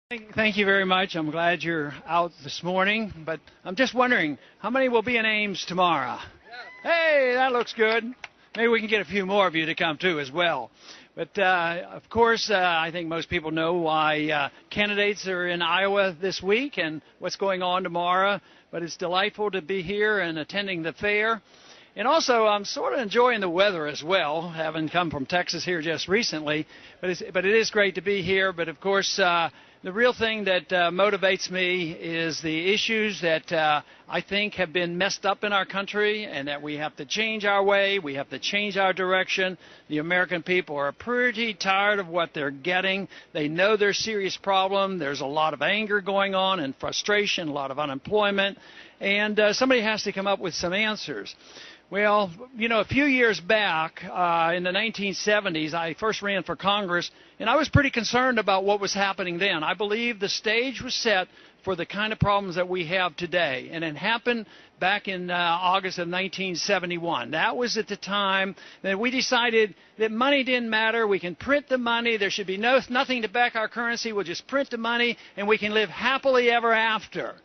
Thank you very much. I'm glad you're out this morning, but I'm just wondering, how many will be in Ames tomorrow? Hey, that looks good. Maybe we can get a few more of you to come too as well. But of course, I think most people know why candidates are in Iowa this week and what's going on tomorrow. But it's delightful to be here and attending the fair. And also, I'm sort of enjoying the weather as well, having come from Texas here just recently. But it is great to be here. But of course, the real thing that motivates me is the issues that I think have been messed up in our country, and that we have to change our way, we have to change our direction. The American people are pretty tired of what they're getting. They know there's a serious problem. There's a lot of anger going on and frustration, a lot of unemployment, and somebody has to come up with some answers. Well, you know, a few years back, in the 1970s, I first ran for Congress, and I was pretty concerned about what was happening then. I believe the stage was set for the kind of problems that we have today, and it happened back in August of 1971. That was at the time that we decided that money didn't matter. We can print the money. There should be nothing to back our currency. We'll just print the money, and we can live happily ever after.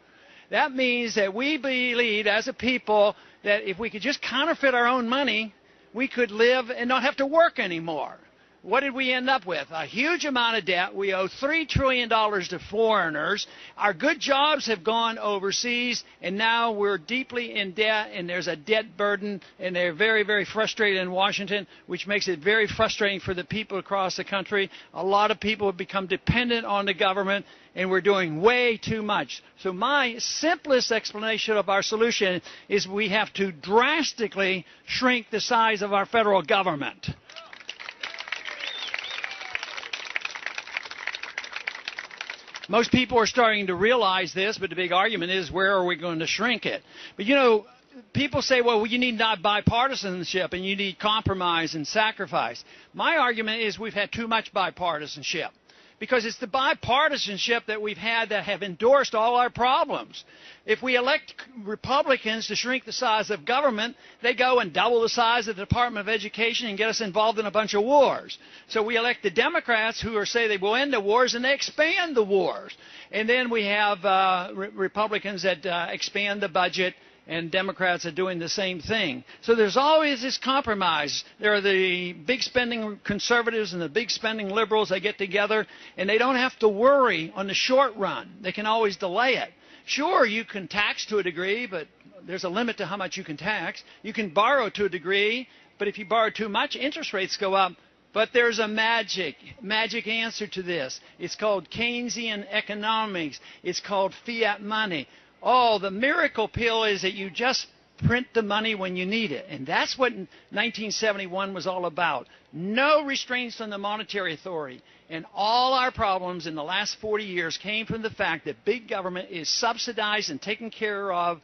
That means that we believe as a people that if we could just counterfeit our own money, we could live and not have to work anymore. What did we end up with? A huge amount of debt. We owe $3 trillion to foreigners. Our good jobs have gone overseas, and now we're deeply in debt, and there's a debt burden, and they're very, very frustrated in Washington, which makes it very frustrating for the people across the country. A lot of people have become dependent on the government, and we're doing way too much. So my simplest explanation of our solution is we have to drastically shrink the size of our federal government. Most people are starting to realize this, but the big argument is, where are we going to shrink it? But you know, people say, well, you need not bipartisanship and you need compromise and sacrifice. My argument is we've had too much bipartisanship, because it's the bipartisanship that we've had that have endorsed all our problems. If we elect Republicans to shrink the size of government, they go and double the size of the Department of Education and get us involved in a bunch of wars. So we elect the Democrats, who say they will end the wars, and they expand the wars. And then we have Republicans that expand the budget, and Democrats are doing the same thing. So there's always this compromise. There are the big spending conservatives and the big spending liberals. They get together, and they don't have to worry on the short run. They can always delay it. Sure, you can tax to a degree, but there's a limit to how much you can tax. You can borrow to a degree, but if you borrow too much, interest rates go up. But there's a magic answer to this. It's called Keynesian economics. It's called fiat money. Oh, the miracle pill is that you just print the money when you need it. And that's what 1971 was all about. No restraints on the monetary authority. And all our problems in the last 40 years came from the fact that big government is subsidized and taken care of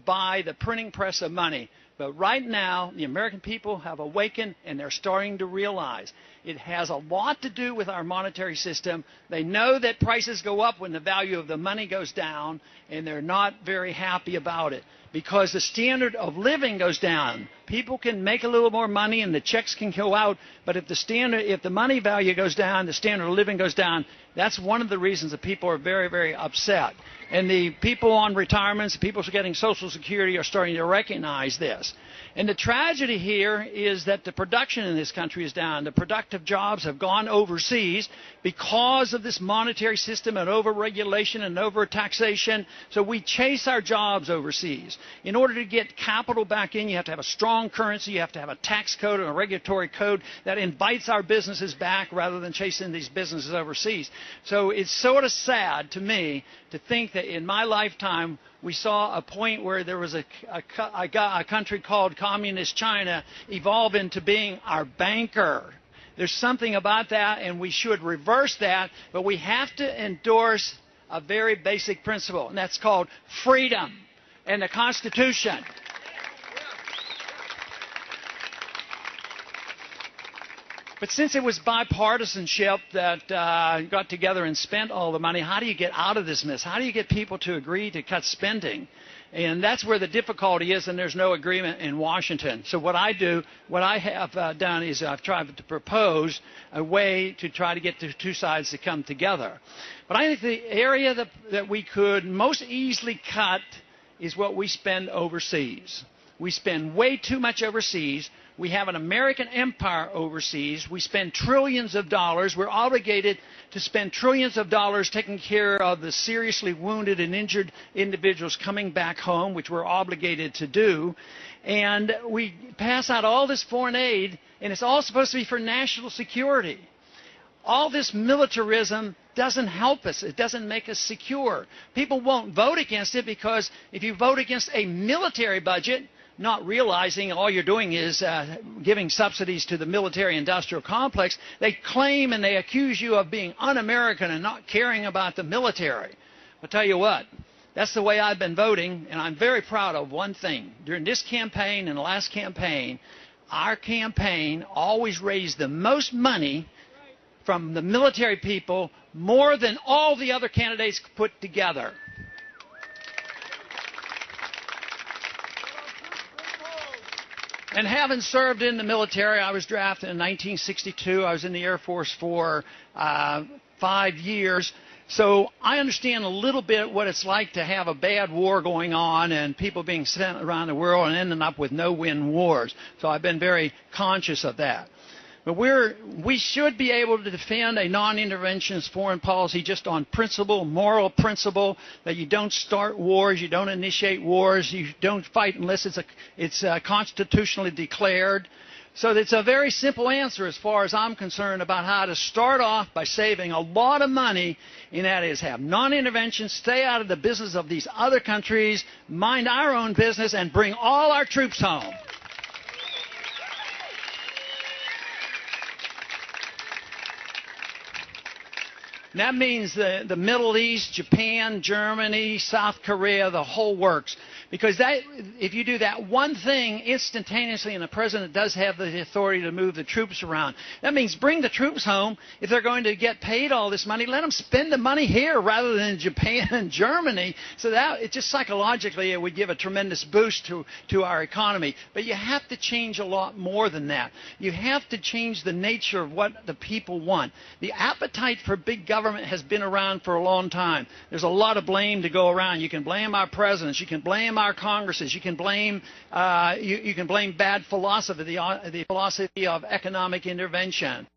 by the printing press of money. But right now, the American people have awakened, and they're starting to realize it has a lot to do with our monetary system. They know that prices go up when the value of the money goes down, and they're not very happy about it, because the standard of living goes down. People can make a little more money and the checks can go out, but if the money value goes down, the standard of living goes down. That's one of the reasons that people are very, very upset. And the people on retirements, people getting Social Security, are starting to recognize this. And the tragedy here is that the production in this country is down. The productive jobs have gone overseas because of this monetary system and over-regulation and over-taxation. So we chase our jobs overseas. In order to get capital back in, you have to have a strong currency. You have to have a tax code and a regulatory code that invites our businesses back rather than chasing these businesses overseas. So it's sort of sad to me to think that in my lifetime we saw a point where there was a country called Communist China evolve into being our banker. There's something about that, and we should reverse that, but we have to endorse a very basic principle, and that's called freedom and the Constitution. But since it was bipartisanship that got together and spent all the money, how do you get out of this mess? How do you get people to agree to cut spending? And that's where the difficulty is, and there's no agreement in Washington. So what I have done is I've tried to propose a way to try to get the two sides to come together. But I think the area that we could most easily cut is what we spend overseas. We spend way too much overseas. We have an American empire overseas. We spend trillions of dollars. We're obligated to spend trillions of dollars taking care of the seriously wounded and injured individuals coming back home, which we're obligated to do. And we pass out all this foreign aid, and it's all supposed to be for national security. All this militarism doesn't help us. It doesn't make us secure. People won't vote against it because if you vote against a military budget, not realizing all you're doing is giving subsidies to the military-industrial complex, they claim and they accuse you of being un-American and not caring about the military. I'll tell you what, that's the way I've been voting, and I'm very proud of one thing. During this campaign and the last campaign, our campaign always raised the most money from the military people, more than all the other candidates put together. And having served in the military, I was drafted in 1962. I was in the Air Force for 5 years. So I understand a little bit what it's like to have a bad war going on and people being sent around the world and ending up with no-win wars. So I've been very conscious of that. But we should be able to defend a non-interventionist foreign policy just on principle, moral principle, that you don't start wars, you don't initiate wars, you don't fight unless it's constitutionally declared. So it's a very simple answer as far as I'm concerned about how to start off by saving a lot of money, and that is have non-intervention, stay out of the business of these other countries, mind our own business, and bring all our troops home. And that means the Middle East, Japan, Germany, South Korea, the whole works. Because if you do that one thing instantaneously, and the president does have the authority to move the troops around, that means bring the troops home. If they're going to get paid all this money, let them spend the money here rather than in Japan and Germany. So that it just psychologically it would give a tremendous boost to our economy. But you have to change a lot more than that. You have to change the nature of what the people want. The appetite for big government has been around for a long time. There's a lot of blame to go around. You can blame our presidents. You can blame our Congresses. You can blame bad philosophy, the philosophy of economic intervention.